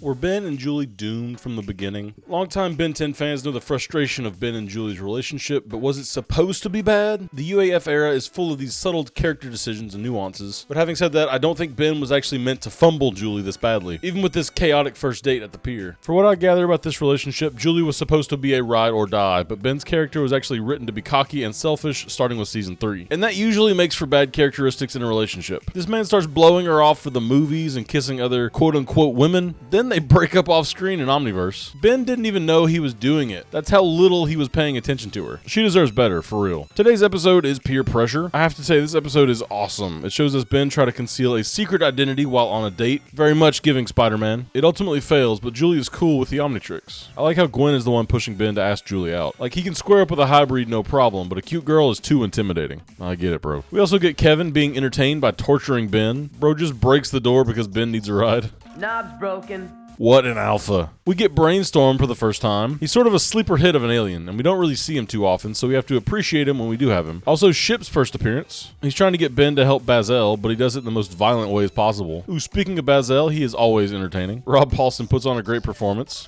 Were Ben and Julie doomed from the beginning? Longtime Ben 10 fans know the frustration of Ben and Julie's relationship, but was it supposed to be bad? The UAF era is full of these subtle character decisions and nuances, but having said that, I don't think Ben was actually meant to fumble Julie this badly, even with this chaotic first date at the pier. For what I gather about this relationship, Julie was supposed to be a ride or die, but Ben's character was actually written to be cocky and selfish starting with season 3. And that usually makes for bad characteristics in a relationship. This man starts blowing her off for the movies and kissing other quote-unquote women, then they break up off screen in Omniverse. Ben didn't even know he was doing it. That's how little he was paying attention to her. She deserves better, for real. Today's episode is Peer Pressure. I have to say, this episode is awesome. It shows us Ben try to conceal a secret identity while on a date, very much giving Spider-Man. It ultimately fails, but Julie is cool with the Omnitrix. I like how Gwen is the one pushing Ben to ask Julie out. Like, he can square up with a hybrid no problem, but a cute girl is too intimidating. I get it, bro. We also get Kevin being entertained by torturing Ben. Bro just breaks the door because Ben needs a ride. Knob's broken. What an alpha. We get Brainstorm for the first time. He's sort of a sleeper hit of an alien, and we don't really see him too often, so we have to appreciate him when we do have him. Also, Ship's first appearance. He's trying to get Ben to help Bazel, but he does it in the most violent ways possible. Ooh, speaking of Bazel, he is always entertaining. Rob Paulson puts on a great performance.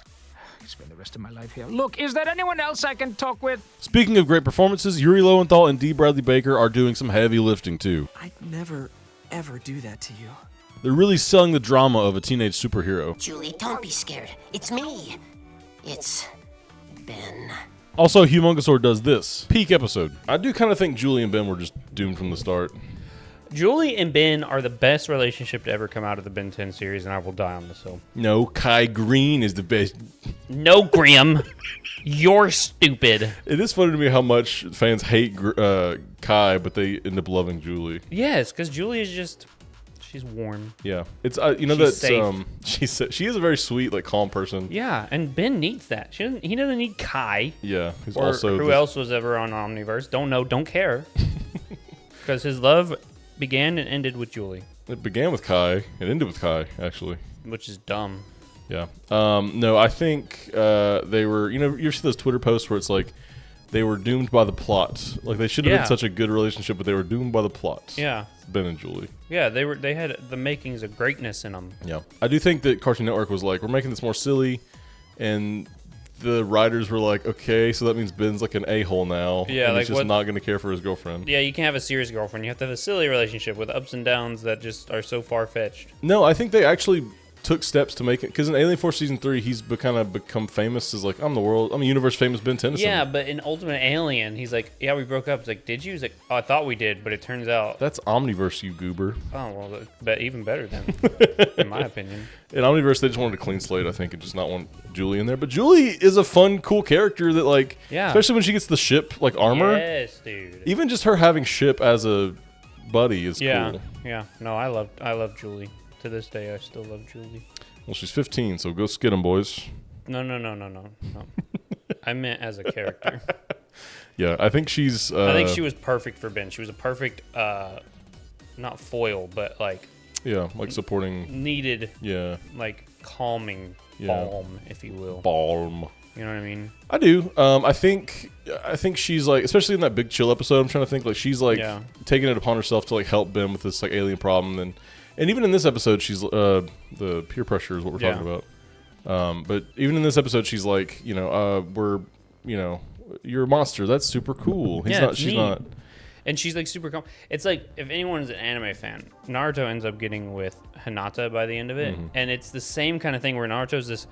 Spend the rest of my life here. Look, is there anyone else I can talk with? Speaking of great performances, Yuri Lowenthal and D. Bradley Baker are doing some heavy lifting too. I'd never, ever do that to you. They're really selling the drama of a teenage superhero. Julie, don't be scared. It's me. It's Ben. Also, Humongosaur does this. Peak episode. I do kind of think Julie and Ben were just doomed from the start. Julie and Ben are the best relationship to ever come out of the Ben 10 series, and I will die on this hill. No, Kai Green is the best. No, Grim. You're stupid. It is funny to me how much fans hate Kai, but they end up loving Julie. Yes, because Julie is just... She's warm. Yeah, it's you know She's that she is a very sweet, like calm person. Yeah, and Ben needs that. He doesn't need Kai. Yeah, who's or also who else was ever on Omniverse? Don't know, don't care. Because his love began and ended with Julie. It began with Kai. It ended with Kai, actually. Which is dumb. Yeah. No, I think they were. You know, you see those Twitter posts where it's like they were doomed by the plot. Like they should have been such a good relationship, but they were doomed by the plot. Yeah. Ben and Julie. Yeah, they had the makings of greatness in them. Yeah. I do think that Cartoon Network was like, we're making this more silly, and the writers were like, okay, so that means Ben's like an a-hole now. Yeah, and like he's just not going to care for his girlfriend. Yeah, you can't have a serious girlfriend. You have to have a silly relationship with ups and downs that just are so far-fetched. No, I think they actually took steps to make it, because in Alien Force Season 3, he's kind of become famous as like, I'm a universe famous Ben Tennyson. Yeah, but in Ultimate Alien, he's like, yeah, we broke up. It's like, did you? He's like, oh, I thought we did, but it turns out... That's Omniverse, you goober. Oh, well, but even better then, in my opinion. In Omniverse, they just wanted a clean slate, I think, and just not want Julie in there. But Julie is a fun, cool character that, like, especially when she gets the ship, like, armor. Yes, dude. Even just her having Ship as a buddy is cool. Yeah. No, I love Julie. To this day, I still love Julie. Well, she's 15, so go skid 'em, boys. No. I meant as a character. Yeah, I think she's... I think she was perfect for Ben. She was a perfect, not foil, but like... Yeah, like supporting... Needed, like calming balm, if you will. Balm. You know what I mean? I do. I think she's like, especially in that Big Chill episode, I'm trying to think, like she's like taking it upon herself to like help Ben with this like alien problem, and even in this episode, she's the peer pressure is what we're talking about. But even in this episode, she's like, you're a monster. That's super cool. She's not. And she's like super calm. It's like if anyone is an anime fan, Naruto ends up getting with Hinata by the end of it, and it's the same kind of thing where Naruto's this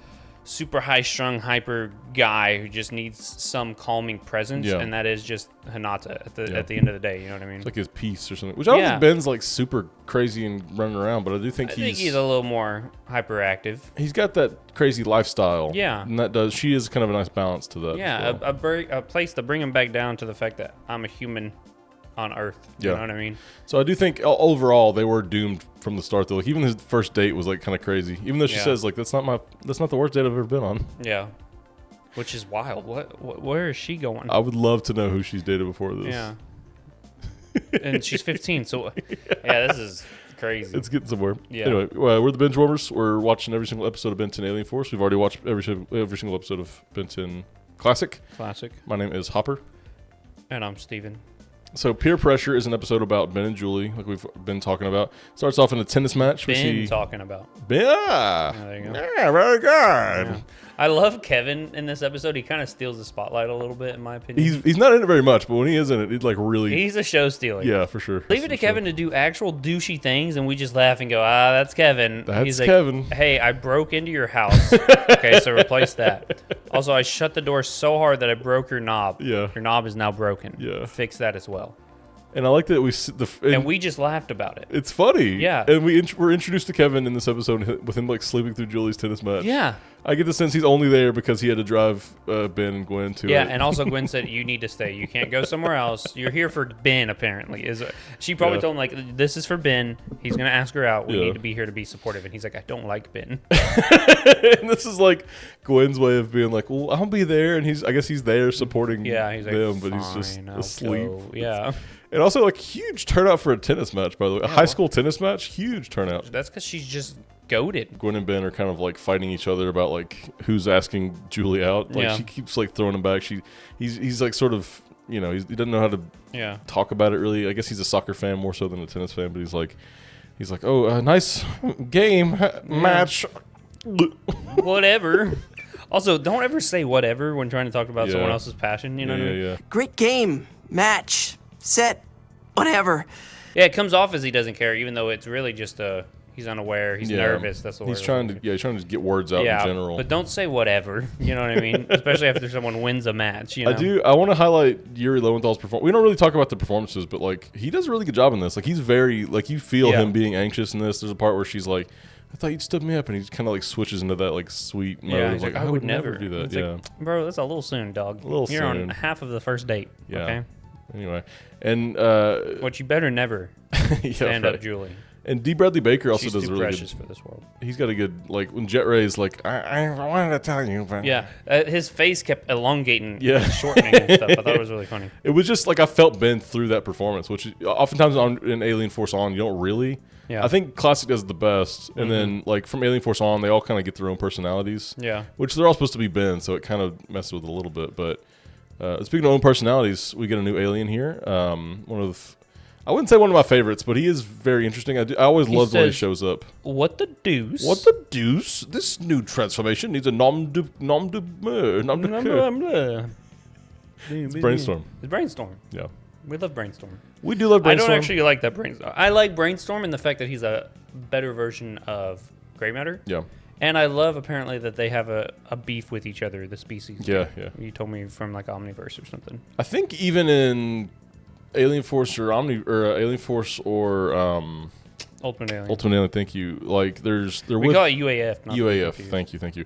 super high-strung, hyper guy who just needs some calming presence, and that is just Hinata at the end of the day. You know what I mean? It's like his piece or something. Which I don't think Ben's like super crazy and running around, but I do think he's a little more hyperactive. He's got that crazy lifestyle. Yeah, and she is kind of a nice balance to that. Yeah, a place to bring him back down to the fact that I'm a human on Earth. You know what I mean? So I do think overall they were doomed from the start though. Like even his first date was like kind of crazy. Even though she says like that's not the worst date I've ever been on. Yeah. Which is wild. Where is she going? I would love to know who she's dated before this. Yeah. And she's 15, so this is crazy. It's getting somewhere. Yeah. Anyway, we're the Binge Warmers. We're watching every single episode of Ben 10 Alien Force. We've already watched every single episode of Ben 10 Classic. Classic. My name is Hopper. And I'm Steven. So Peer Pressure is an episode about Ben and Julie, like we've been talking about. Starts off in a tennis match. Ben talking about. Yeah. There you go. Yeah, very good. Yeah. I love Kevin in this episode. He kind of steals the spotlight a little bit, in my opinion. He's not in it very much, but when he is in it, he's like really. He's a show stealer. Yeah, for sure. Leave it to Kevin to do actual douchey things, and we just laugh and go, that's Kevin. That's He's like, Kevin. Hey, I broke into your house. Okay, so replace that. Also, I shut the door so hard that I broke your knob. Yeah. Your knob is now broken. Yeah. Fix that as well. And I like that And we just laughed about it. It's funny. Yeah. And we're introduced to Kevin in this episode with him like sleeping through Julie's tennis match. Yeah. I get the sense he's only there because he had to drive Ben and Gwen to it. Yeah, and also Gwen said, you need to stay. You can't go somewhere else. You're here for Ben, apparently. She probably told him, like, this is for Ben. He's going to ask her out. We need to be here to be supportive. And he's like, I don't like Ben. And this is like Gwen's way of being like, well, I'll be there. And I guess he's there supporting Yeah, he's like, them, but he's just "Fine, I'll asleep. go." Yeah. And also, like, huge turnout for a tennis match, by the way. A high school tennis match, huge turnout. That's because she's just goated. Gwen and Ben are kind of like fighting each other about like who's asking Julie out. Like she keeps like throwing him back. He's like sort of, you know, he doesn't know how to talk about it really. I guess he's a soccer fan more so than a tennis fan. But he's like, oh, nice game match. Whatever. Also, don't ever say whatever when trying to talk about someone else's passion. You know what I mean? Yeah. Great game, match, set, whatever. Yeah, it comes off as he doesn't care, even though it's really just he's unaware, he's nervous. That's the word. He's trying to get words out in general. But don't say whatever. You know what I mean? Especially after someone wins a match. You know? I want to highlight Yuri Lowenthal's performance. We don't really talk about the performances, but like he does a really good job in this. Like he's very like you feel him being anxious in this. There's a part where she's like, I thought you'd stood me up, and he kind of like switches into that like sweet mode. Yeah, of like, I would never do that. It's like, bro, that's a little soon, dog. You're soon. on half of the first date. Yeah. Okay. Anyway, and what you better never stand up, Julie. And D. Bradley Baker also She's does too really precious good. for this world. He's got a good like when Jet Ray's like I wanted to tell you, but Yeah, his face kept elongating, shortening and stuff. I thought it was really funny. It was just like I felt Ben through that performance, which oftentimes in Alien Force On you don't really. Yeah. I think Classic does the best, and then like from Alien Force On they all kind of get their own personalities. Yeah, which they're all supposed to be Ben, so it kind of messes with it a little bit. But speaking of own personalities, we get a new alien here. I wouldn't say one of my favorites, but he is very interesting. I always love the way he shows up. What the deuce? What the deuce? This new transformation needs a nom de It's Brainstorm. It's Brainstorm. Yeah. We love Brainstorm. We do love Brainstorm. I don't actually like that Brainstorm. I like Brainstorm in the fact that he's a better version of Gray Matter. Yeah. And I love apparently that they have a beef with each other, the species. Yeah. You told me from like Omniverse or something. I think even in Alien Force or Alien Force or Ultimate Alien. Ultimate Alien, thank you. Like we call it UAF. Not UAF. Thank you.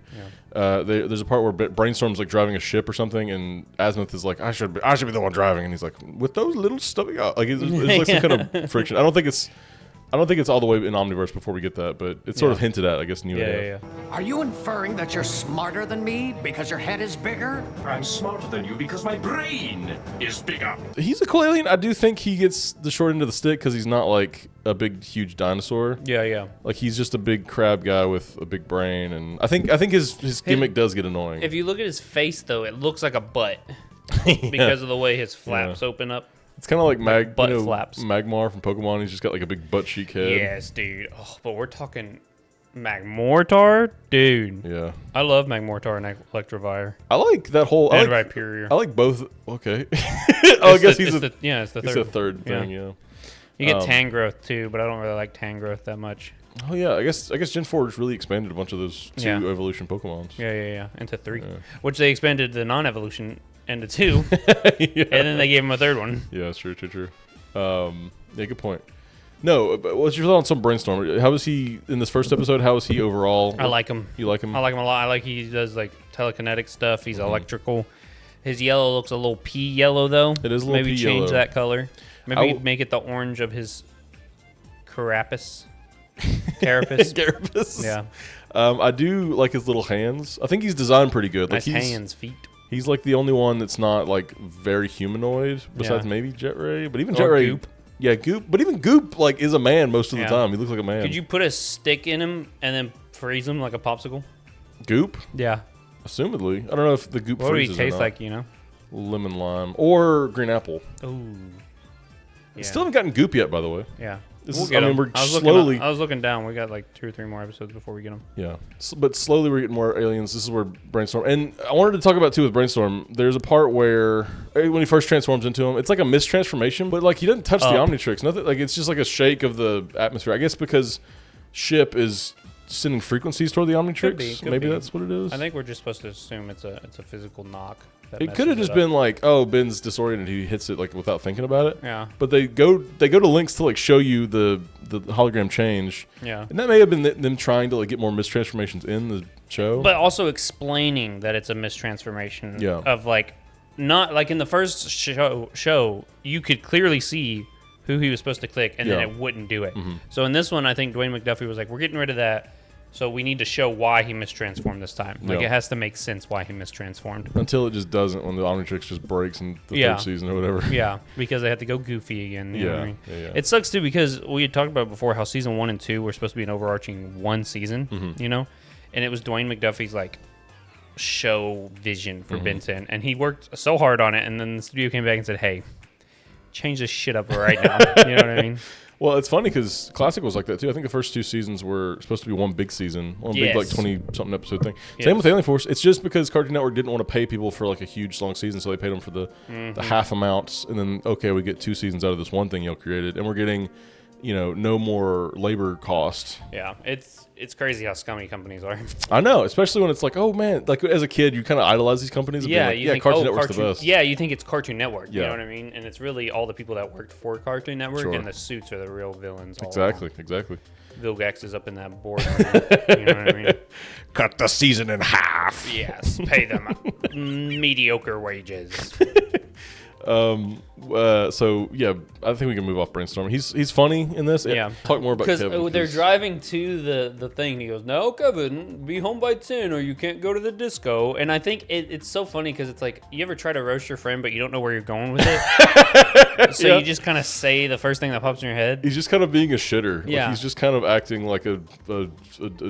Yeah. There's a part where Brainstorm's like driving a ship or something, and Azimuth is like, I should be the one driving, and he's like, with those little stubby out, like it's like some kind of friction. I don't think it's all the way in Omniverse before we get that, but it's sort of hinted at, I guess, in UAF. Are you inferring that you're smarter than me because your head is bigger? I'm smarter than you because my brain is bigger. He's a cool alien. I do think he gets the short end of the stick because he's not like a big, huge dinosaur. Yeah. Like he's just a big crab guy with a big brain, and I think his gimmick does get annoying. If you look at his face, though, it looks like a butt because of the way his flaps open up. It's kind of like butt flaps. Magmar from Pokemon. He's just got like a big butt cheek head. Yes, dude. Oh, but we're talking Magmortar, dude. Yeah. I love Magmortar and Electivire. I like that whole. And Rhyperior. I like both. Okay. I guess it's the third thing. Yeah. You get Tangrowth too, but I don't really like Tangrowth that much. Oh yeah, I guess Gen 4 just really expanded a bunch of those 2 evolution Pokemons. Yeah. Into 3, which they expanded the non-evolution into 2, and then they gave him a 3rd one. Yeah, true. Yeah, good point. No, but what's your thought on some Brainstorm? How was he in this first episode? How was he overall? I like him. You like him? I like him a lot. I like he does like telekinetic stuff. He's electrical. His yellow looks a little pea yellow though. It is a little Maybe pea change yellow. that color. Maybe make it the orange of his carapace. Carapace. Yeah. I do like his little hands. I think he's designed pretty good. Nice like hands, feet. He's like the only one that's not like very humanoid, besides maybe Jet Ray. But even Or Jet Ray, Goop. Yeah, Goop. But even Goop like is a man most of the time. He looks like a man. Could you put a stick in him and then freeze him like a popsicle? Goop? Yeah. Assumedly. I don't know if the Goop What would he freezes taste or not. like, you know? Lemon lime or green apple. Ooh. Yeah. Still haven't gotten Goop yet, by the way. Yeah. This We'll is, get I mean, 'em. we're I was slowly. I was looking down. We got like 2 or 3 more episodes before we get them. Yeah, but slowly we're getting more aliens. This is where Brainstorm, and I wanted to talk about too with Brainstorm. There's a part where when he first transforms into him, it's like a mistransformation, but like he doesn't touch the Omnitrix. Nothing. Like it's just like a shake of the atmosphere. I guess because Ship is sending frequencies toward the Omnitrix. Could Maybe be. that's what it is. I think we're just supposed to assume it's a physical knock. That It could have messes just up. been like, oh, Ben's disoriented. He hits it like without thinking about it. Yeah. But they go to links to like show you the hologram change. Yeah. And that may have been them trying to like get more mistransformations in the show. But also explaining that it's a mistransformation. Yeah. Of like, not like in the first show, you could clearly see who he was supposed to click, and then Yeah. it wouldn't do it. So in this one, I think Dwayne McDuffie was like, we're getting rid of that. So we need to show why he mistransformed this time. Like Yeah. it has to make sense why he mistransformed. Until it just doesn't when the Omnitrix just breaks in the Yeah. third season or whatever. Yeah, because they have to go goofy again. You know what I mean? Yeah. It sucks too because we had talked about before how season 1 and 2 were supposed to be an overarching one season, Mm-hmm. you know, and it was Dwayne McDuffie's like show vision for Ben 10, and he worked so hard on it, and then the studio came back and said, "Hey, change this shit up right now." You know what I mean? Well, it's funny because Classic was like that too. I think the first 2 seasons were supposed to be one big season, one big like Yes. 20-something episode thing. Yes. Same with Alien Force. It's just because Cartoon Network didn't want to pay people for like a huge long season, so they paid them for the half amounts, and then okay, we get 2 seasons out of this one thing y'all created, and we're getting, no more labor cost. Yeah, it's crazy how scummy companies are. I know, especially when it's like, oh man, like as a kid, you kind of idolize these companies. And Yeah, be like, you think Cartoon Network's the best. Yeah, you think it's Cartoon Network. You Yeah. know what I mean? And it's really all the people that worked for Cartoon Network, Sure. and the suits are the real villains. all Exactly. along. Vilgax is up in that board. You know what I mean? Cut the season in half. Yes, pay them mediocre wages. So yeah, I think we can move off Brainstorm. He's funny in this. Yeah. Talk more about Because Kevin. they're driving to the thing. He goes, "No, Kevin, be home by 10 or you can't go to the disco." And I think it's so funny because it's like, you ever try to roast your friend but you don't know where you're going with it? So Yeah. you just kind of say the first thing that pops in your head. He's just kind of being a shitter. Like, Yeah. he's just kind of acting like a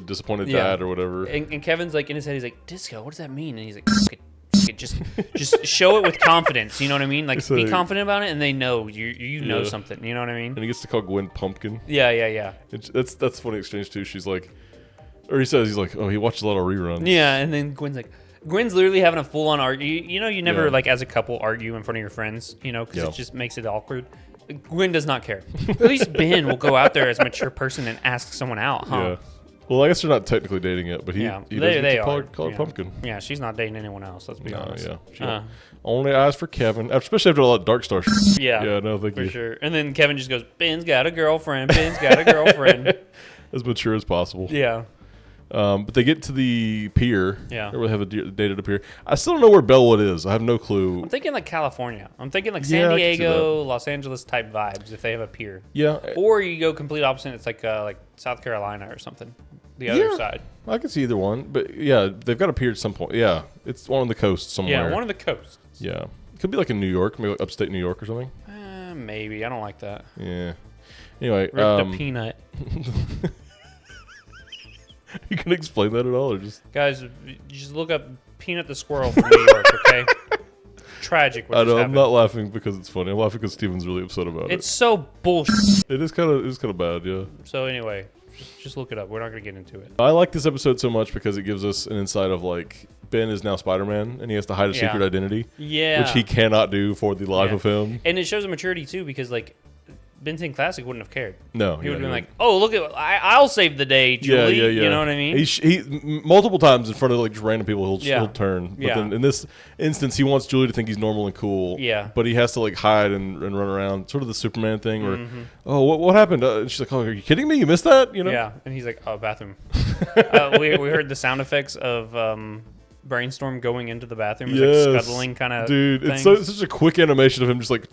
disappointed Yeah. dad or whatever. And Kevin's like in his head, he's like, "Disco, what does that mean?" And he's like, "Fuck it. Just show it with confidence." You know what I mean? Like, So- be confident about it, and they know you know Yeah. something. You know what I mean? And he gets to call Gwen Pumpkin. Yeah. That's a funny exchange too. She's like, or he says he's like, oh, he watches a lot of reruns. Yeah, and then Gwen's literally having a full-on argue. You never, Yeah. like, as a couple, argue in front of your friends, because Yeah. it just makes it awkward. Gwen does not care. At least Ben will go out there as a mature person and ask someone out, huh? Yeah. Well, I guess they're not technically dating yet, but he Yeah, does they get to are. call her Yeah. Pumpkin. Yeah, she's not dating anyone else, let's be No, honest. yeah. She Uh, only eyes for Kevin, especially after a lot of Dark Star. Yeah. Yeah, no, thank For you. sure. And then Kevin just goes, "Ben's got a girlfriend. Ben's got a girlfriend." As mature as possible. Yeah. But they get to the pier. Yeah. Or they have a date at a pier. I still don't know where Bellwood is. I have no clue. I'm thinking like California. I'm thinking like Yeah, San I can see Diego, Los Angeles type vibes if they have a pier. Yeah. Or you go complete opposite. It's like South Carolina or something. The other Yeah. side. I can see either one. But yeah, they've got a pier at some point. Yeah. It's on the coast somewhere. Yeah, one of the coasts. Yeah. Could be like in New York, maybe like upstate New York or something. Maybe. I don't like that. Yeah. Anyway, Ripped a peanut. you can explain that at all, or just? Guys, just look up Peanut the Squirrel from New York, okay? Tragic what I just know. I'm happened. not laughing because it's funny. I'm laughing because Steven's really upset about It's so bullshit. it. It's kind of bad. Yeah. So anyway, just look it up. We're not going to get into it. I like this episode so much because it gives us an insight of like Ben is now Spider-Man and he has to hide a Yeah. secret identity, Yeah. which he cannot do for the life Yeah. of him. And it shows a maturity, too, because, like, Ben 10 Classic wouldn't have cared. No, He would have been like, "Oh, look at I'll save the day, yeah, Julie." yeah, yeah. You know what I mean? He multiple times in front of like just random people he'll Yeah. turn. But Yeah. then in this instance, he wants Julie to think he's normal and cool. Yeah. But he has to like hide and run around, sort of the Superman thing. Where, Mm-hmm. oh, what happened? And she's like, oh, are you kidding me? You missed that? You know? Yeah, and he's like, "Oh, bathroom." We heard the sound effects of Brainstorm going into the bathroom. It's Yes. like scuttling kind of. Dude, it's such a quick animation of him just like,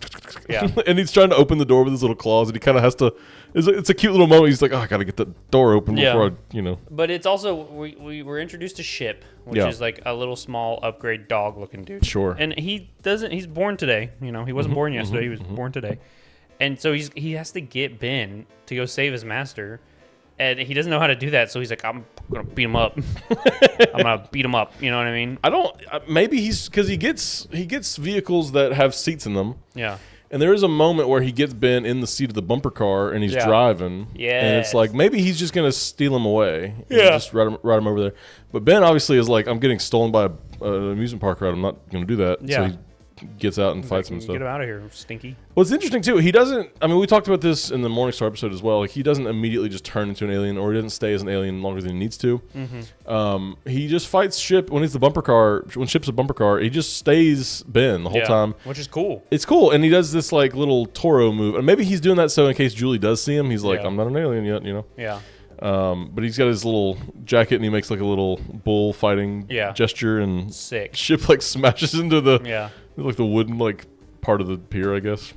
Yeah. and he's trying to open the door with his little claws, and he kind of has to. It's a cute little moment. He's like, oh, I got to get the door open Yeah. before I. But it's also we were introduced to Ship, which Yeah. is like a little small upgrade dog looking dude. Sure. And he's born today. He wasn't born yesterday. He was born today. And so he has to get Ben to go save his master. And he doesn't know how to do that, so he's like, "I'm gonna beat him up. I'm gonna beat him up." You know what I mean? I don't. Maybe he's because he gets vehicles that have seats in them. Yeah. And there is a moment where he gets Ben in the seat of the bumper car and he's driving. Yeah. And it's like, maybe he's just going to steal him away. And Yeah. just ride him over there. But Ben obviously is like, I'm getting stolen by an amusement park ride. I'm not going to do that. Yeah. So he gets out and fights him and stuff. Get him out of here, stinky. Well, it's interesting too. He doesn't. I mean, we talked about this in the Morningstar episode as well. Like, he doesn't immediately just turn into an alien, or he doesn't stay as an alien longer than he needs to. He just fights Ship when he's the bumper car. When Ship's a bumper car, he just stays Ben the whole time, which is cool. It's cool, and he does this like little Toro move, and maybe he's doing that so in case Julie does see him, he's like, I'm not an alien yet, you know. Yeah. But he's got his little jacket, and he makes like a little bull fighting gesture, and sick. Ship like smashes into the like the wooden like part of the pier, I guess.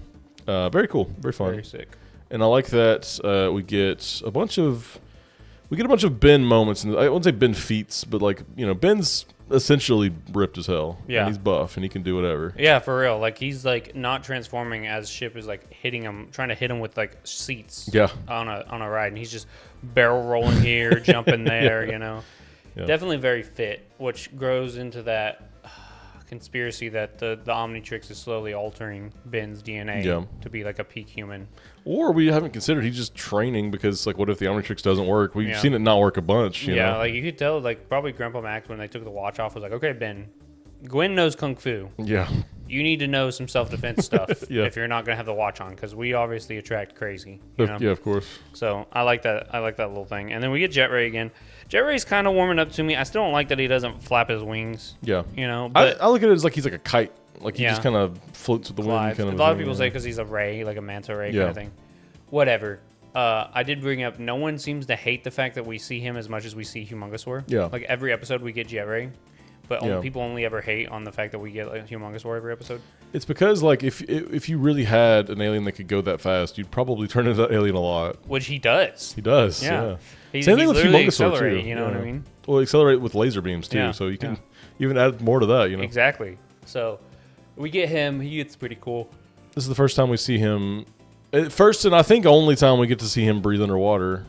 Very cool, very fun, very sick. And I like that we get a bunch of Ben moments, and I wouldn't say Ben feats, but like, you know, Ben's essentially ripped as hell. Yeah, and he's buff, and he can do whatever. Yeah, for real. Like, he's like not transforming as Ship is like hitting him, trying to hit him with like seats. Yeah. On a ride, and he's just barrel rolling here, jumping there. You know, definitely very fit, which grows into that conspiracy that the Omnitrix is slowly altering Ben's DNA to be like a peak human. Or we haven't considered he's just training, because like, what if the Omnitrix doesn't work? We've seen it not work a bunch. You know? Like you could tell, like probably Grandpa Max when they took the watch off was like, okay, Ben, Gwen knows kung fu. Yeah. You need to know some self-defense stuff if you're not gonna have the watch on, because we obviously attract crazy. You know? Yeah, of course. So I like that. I like that little thing. And then we get Jet Ray again. Jet Ray's kind of warming up to me. I still don't like that he doesn't flap his wings. Yeah. You know, but I look at it as like he's like a kite. Like he just kind of floats with the wind. Kind a of lot of people say because he's a ray, like a manta ray kind of thing. Whatever. I did bring up, no one seems to hate the fact that we see him as much as we see Humongousaur. Yeah. Like every episode we get Jet Ray, but people only ever hate on the fact that we get like Humongousaur every episode. It's because like if you really had an alien that could go that fast, you'd probably turn into that alien a lot. Which he does. He does. Yeah. Same thing with Humongousaur too. You know what I mean? Well, accelerate with laser beams too, so you can even add more to that. You know. Exactly. So we get him. He gets pretty cool. This is the first time we see him. First and I think only time we get to see him breathe underwater.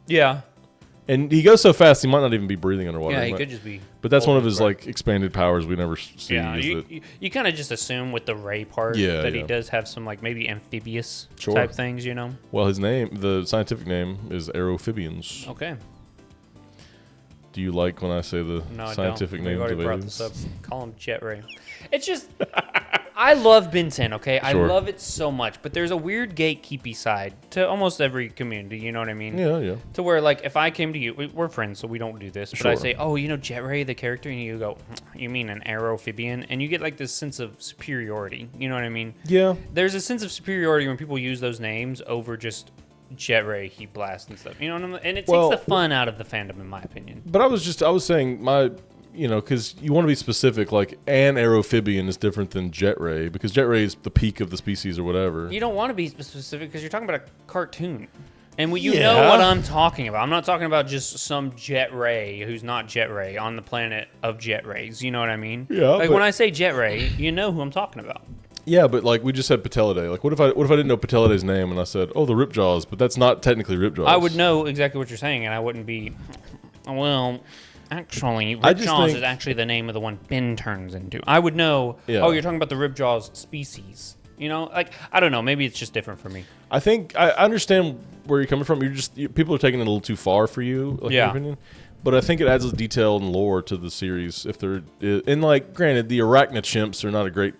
Yeah. And he goes so fast, he might not even be breathing underwater. Yeah, he could just be. But that's one of his like expanded powers we never see. Yeah, you kind of just assume with the ray part that he does have some like maybe amphibious type things, you know? Well, his name, the scientific name is Aerophibians. Okay. Do you like when I say the scientific name of aliens? This up. Call him Jet Ray. It's just, I love Ben 10, okay? I love it so much, but there's a weird gatekeepy side to almost every community, you know what I mean? Yeah. To where, like, if I came to you, we're friends, so we don't do this, but I say, oh, you know Jet Ray, the character, and you go, you mean an aerophibian? And you get, like, this sense of superiority, you know what I mean? Yeah. There's a sense of superiority when people use those names over just Jet Ray, Heat Blast, and stuff. You know what I mean? And it takes the fun out of the fandom, in my opinion. But I was saying because you want to be specific, like an aerophibian is different than Jet Ray, because Jet Ray is the peak of the species or whatever. You don't want to be specific because you're talking about a cartoon. And you know what I'm talking about. I'm not talking about just some Jet Ray who's not Jet Ray on the planet of Jet Rays. You know what I mean? Yeah. Like when I say Jet Ray, you know who I'm talking about. Yeah, but like we just said Patellidae. Like what if I didn't know Patelliday's name and I said, oh, the Ripjaws, but that's not technically Ripjaws. I would know exactly what you're saying, and I wouldn't be, well, actually, Ripjaws is actually the name of the one Ben turns into. I would know, oh, you're talking about the Ripjaws species. You know, like, I don't know. Maybe it's just different for me. I think I understand where you're coming from. People are taking it a little too far for you, like, in your opinion. But I think it adds a detail and lore to the series. If they're, and like, granted, the arachnochimps are not a great,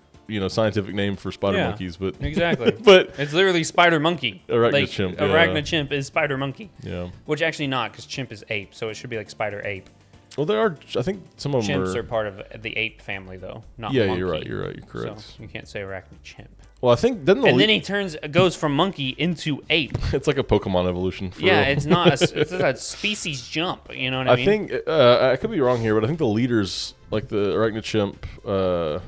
scientific name for spider monkeys, but exactly. But it's literally spider monkey. Arachnochimp. Arachnochimp is spider monkey. Yeah. Which actually not, because chimp is ape, so it should be like spider ape. Well, there are. I think some of them chimps are part of the ape family, though. Not yeah, monkey. You're right. You're correct. So you can't say arachnochimp. Well, I think then he goes from monkey into ape. It's like a Pokemon evolution. It's not. It's a species jump. You know what I mean? I think I could be wrong here, but I think the leaders, like the arachnochimp,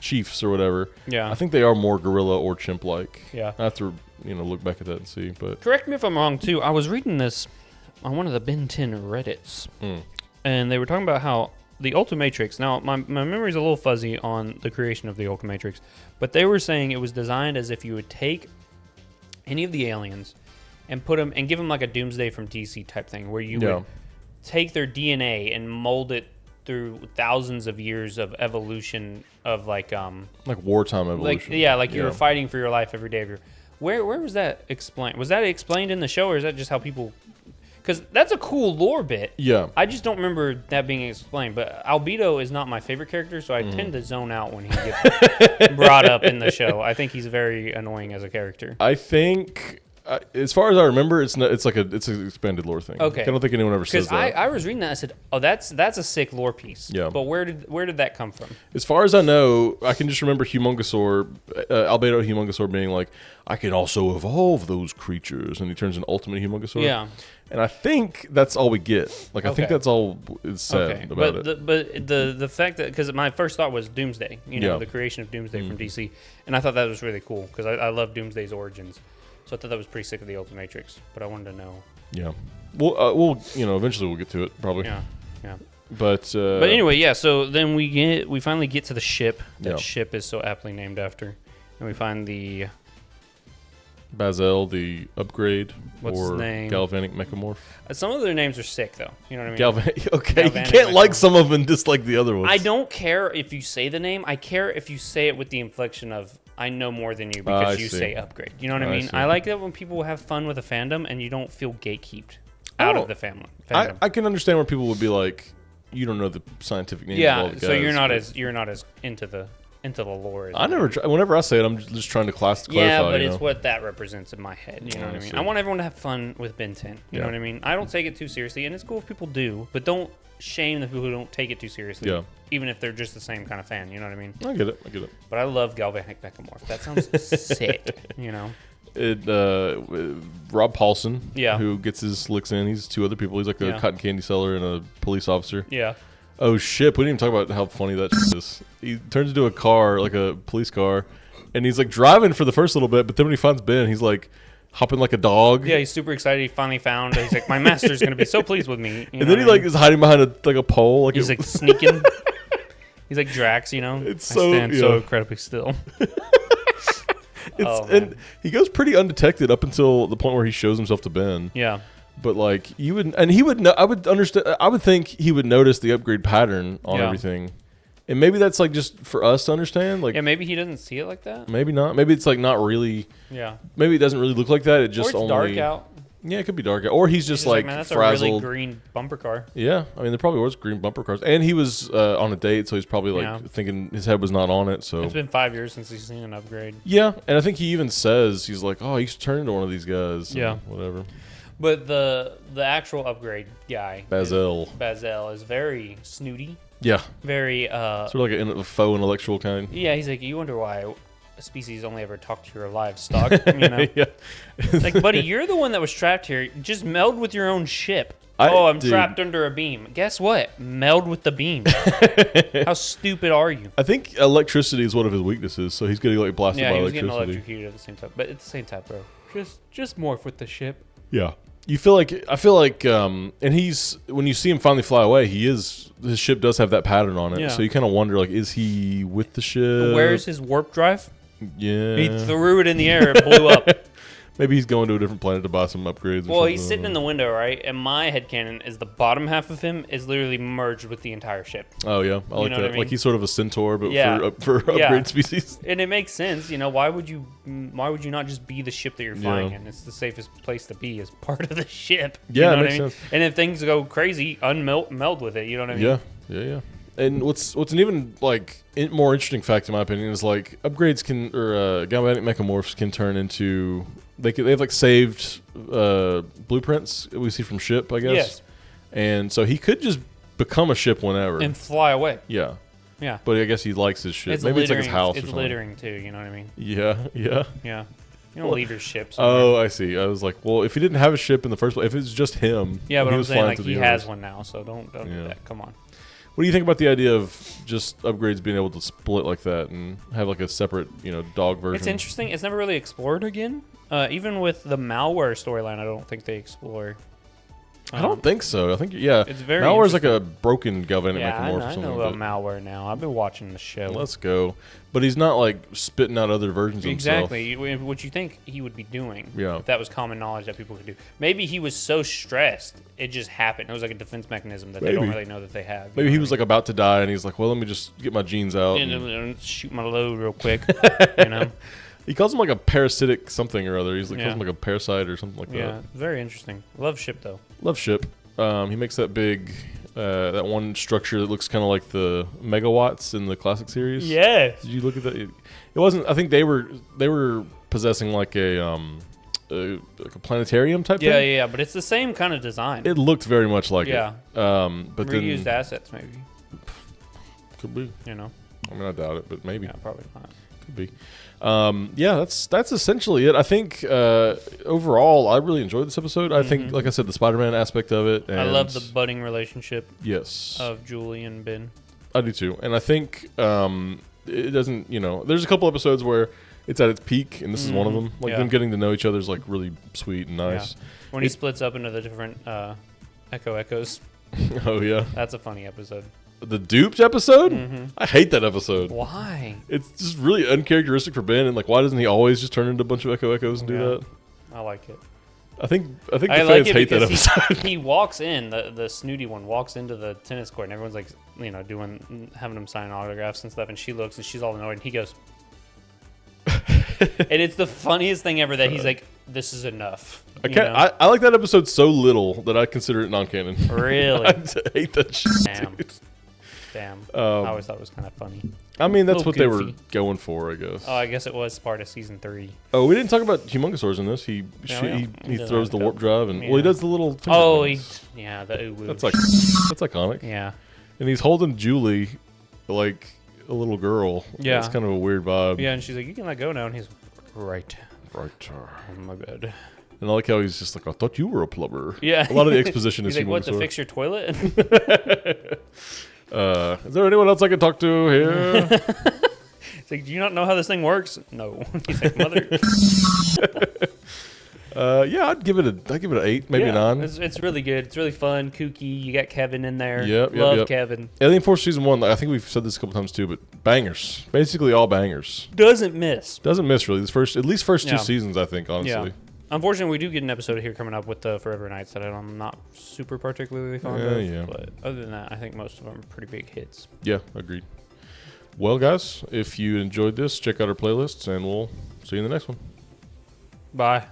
chiefs or whatever. Yeah. I think they are more gorilla or chimp-like. Yeah. I have to, look back at that and see. But correct me if I'm wrong too. I was reading this on one of the Ben 10 Reddits, and they were talking about how the Ultimatrix. Now, my memory's a little fuzzy on the creation of the Ultimatrix, but they were saying it was designed as if you would take any of the aliens and put them and give them like a Doomsday from DC type thing, where you would take their DNA and mold it through thousands of years of evolution of like wartime evolution. like you were fighting for your life every day of your. Where was that explained? Was that explained in the show, or is that just how people? Because that's a cool lore bit. Yeah. I just don't remember that being explained. But Albedo is not my favorite character, so I tend to zone out when he gets brought up in the show. I think he's very annoying as a character. I think, as far as I remember, it's an expanded lore thing. Okay. I don't think anyone ever says Because that. I was reading that, I said, "Oh, that's a sick lore piece." Yeah. But where did that come from? As far as I know, I can just remember Humongosaur, Albedo Humongosaur being like, I can also evolve those creatures, and he turns into Ultimate Humongosaur. Yeah. And I think that's all we get. Like, I think that's all is said about it. But the fact that, because my first thought was Doomsday, the creation of Doomsday from DC, and I thought that was really cool because I love Doomsday's origins, so I thought that was pretty sick of the Ultimatrix. But I wanted to know. Yeah. We'll eventually we'll get to it probably. Yeah. But anyway, yeah. So then we finally get to the ship. That Yeah. ship is so aptly named after, and we find the Bazel, the upgrade, What's his name? Galvanic Mechamorph. some of their names are sick though. You know what I mean? Okay, Galvanic you can't like Mechamorph. some of them and dislike the other ones. I don't care if you say the name. I care if you say it with the inflection of I know more than you because I you see. say upgrade. You know what I I mean? see. I like that when people have fun with a fandom and you don't feel gatekeeped out of the fandom. I can understand where people would be like, you don't know the scientific names of all Yeah, the guys. so you're not but as into the lore. As I never. Whenever I say it, I'm just trying to clarify. Yeah, but you it's know? what that represents in my head. You know what I mean? see. I want everyone to have fun with Ben 10. You know Yeah. what I mean? I don't take it too seriously, and it's cool if people do, but don't shame the people who don't take it too seriously. Yeah. Even if they're just the same kind of fan. You know what I mean? I get it. But I love Galvanic Mechamorph. That sounds sick. You know? Rob Paulson, Yeah. who gets his licks in. He's two other people. He's like a Yeah. cotton candy seller and a police officer. Yeah. Oh shit! We didn't even talk about how funny that shit is. He turns into a car, like a police car, and he's like driving for the first little bit. But then when he finds Ben, he's like hopping like a dog. Yeah, he's super excited. He finally found. He's like, my master's gonna be so pleased with me. And then he like is hiding behind a pole. Like he's like sneaking. He's like Drax, you know. It's I so- stand so yeah. incredibly still. and he goes pretty undetected up until the point where he shows himself to Ben. Yeah. But like you would, and he would know. I would understand. I would think he would notice the upgrade pattern on Yeah. everything, and maybe that's like just for us to understand. Like Yeah, maybe he doesn't see it like that. maybe not. Maybe it's like not really. Yeah. Maybe it doesn't really look like that. It just Or it's only dark out. Yeah, it could be dark out, or he's just He's like man, that's frazzled. a really green bumper car. Yeah, I mean there probably was green bumper cars, and he was on a date, so he's probably like Yeah. thinking his head was not on it. So It's been 5 years since he's seen an upgrade. yeah, and I think he even says he's like, oh, he's turned into one of these guys. and Yeah. whatever. But the actual upgrade guy, Bazel. Bazel, is very snooty, Yeah, very sort of like a faux intellectual kind. yeah. He's like, you wonder why a species only ever talk to your livestock, you know? Yeah. Like, buddy, you're the one that was trapped here. Just meld with your own ship. I'm dude. trapped under a beam. Guess what? Meld with the beam. How stupid are you? I think electricity is one of his weaknesses, so he's getting like blasted Yeah, by he was getting electricity. electrocuted at the same time. But at the same time, bro, just morph with the ship. Yeah. I feel like, and he's when you see him finally fly away, his ship does have that pattern on it, Yeah. so you kind of wonder like, is he with the ship? Where's his warp drive? Yeah. He threw it in the air. It blew up. Maybe he's going to a different planet to buy some upgrades. Or Well, something. he's sitting in the window, right? And my headcanon is the bottom half of him is literally merged with the entire ship. Oh yeah, I like know that. what I mean? Like he's sort of a centaur, but Yeah. for Yeah. upgrade species. And it makes sense, you know. Why would you not just be the ship that you're flying in? It's the safest place to be as part of the ship. Yeah, you know it what makes I mean? sense. And if things go crazy, meld with it. You know what I mean? Yeah. And what's an even like more interesting fact in my opinion is like upgrades galvanic mechamorphs can turn into they've like saved blueprints we see from ship, I guess. Yes. And so he could just become a ship whenever. And fly away. Yeah. Yeah. But I guess he likes his ship. It's Maybe littering. it's like his house or It's something. littering too. You know what I mean? Yeah. Yeah. You don't leave your ship. Oh, I see. I was like, well, if he didn't have a ship in the first place, if it's just him, Yeah, and but he I'm was saying flying like to he the has universe. one now, so don't do Yeah. that. Come on. What do you think about the idea of just upgrades being able to split like that and have like a separate, dog version? It's interesting. It's never really explored again. Even with the malware storyline, I don't think they explore I don't think so. I think It's very Malware's like a broken government Yeah, I megamorph know, or I something. know about Malware now. I've been watching the show. Let's go. But he's not like spitting out other versions of himself. Exactly. What you think he would be doing. Yeah. If that was common knowledge that people could do. Maybe he was so stressed, it just happened. It was like a defense mechanism that they don't Maybe. really know that they have. Maybe he was like about to die, and he's like, "Well, let me just get my genes out." and shoot my load real quick. You know? He calls him like a parasitic something or other. He's like Yeah. calls him like a parasite or something like Yeah. that. Very interesting. Love ship though. Love ship. He makes that big, that one structure that looks kind of like the megawatts in the classic series. Yes. Did you look at that? It wasn't. I think they were possessing like a planetarium type Yeah, thing. yeah, but it's the same kind of design. It looked very much like Yeah. it. But Reused then assets, maybe. could be. You know? I mean, I doubt it, but maybe Yeah, probably not. could be. Yeah, that's essentially it. I think overall, I really enjoyed this episode. I think, like I said, the Spider-Man aspect of it. And I love the budding relationship yes of Julie and Ben. I do too, and I think it doesn't. You know, there's a couple episodes where it's at its peak, and this is one of them. Like Yeah. them getting to know each other is like really sweet and nice. Yeah. When he splits up into the different echoes. Oh yeah, That's a funny episode. the duped episode. I hate that episode. Why? It's just really uncharacteristic for Ben, and like, why doesn't he always just turn into a bunch of echoes and do Yeah. that? I like it. I think the I fans like it hate that because episode. he walks in, the snooty one walks into the tennis court, and everyone's like, you know, having him sign autographs and stuff, and she looks and she's all annoyed, and he goes, and it's the funniest thing ever that he's like, "This is enough." I you can't. know? I like that episode so little that I consider it non-canon. Really? I hate that shit. Damn. Dude. Damn. I always thought it was kind of funny. I mean, that's Little what they were goofy. going for, I guess. Oh, I guess it was part of season 3. Oh, we didn't talk about Humongosaurs in this. He He does throws that the warp stuff. drive, and well, he Yeah. does the little. finger Oh, things. the ooh. That's iconic. Yeah. And he's holding Julie like a little girl. Yeah. It's kind of a weird vibe. Yeah, and she's like, "You can let go now," and he's right. Right. Oh my bad. And I like how he's just like, I thought you were a plumber. Yeah. A lot of the exposition He's is like, "What, to Humongosaur. fix your toilet?" Is there anyone else I can talk to here? He's like, "Do you not know how this thing works?" No. He's like, "Mother." Yeah, I'd give it an 8, maybe a 9. It's really good. It's really fun, kooky. You got Kevin in there. Yep, Love Kevin. Alien Force Season 1, I think we've said this a couple times too, but bangers. Basically all bangers. Doesn't miss. Doesn't miss really. At least first 2 Yeah. seasons, I think, honestly. Yeah. Unfortunately, we do get an episode here coming up with the Forever Nights that I'm not super particularly fond of. Yeah. But other than that, I think most of them are pretty big hits. Yeah, agreed. Well, guys, if you enjoyed this, check out our playlists, and we'll see you in the next one. Bye.